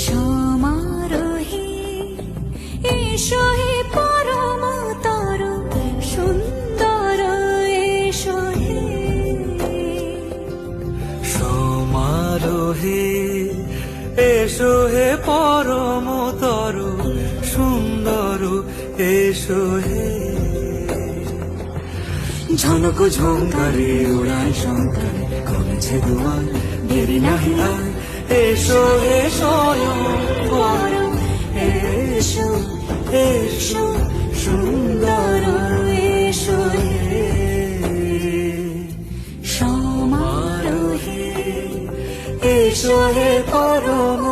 সমারোহে এসো হে পরমতর সুন্দর এসো হে। সমারোহে এসো হে পরমতর সুন্দর এসো হে। ঝনক ঝঙ্কারে উড়ায় শঙ্কারে করেছে দুয়ার দেরি নাহি আর। এসো হে স্বয়ং বর এসো এসো সুন্দর এসো হে। সমারোহে এসো হে পরম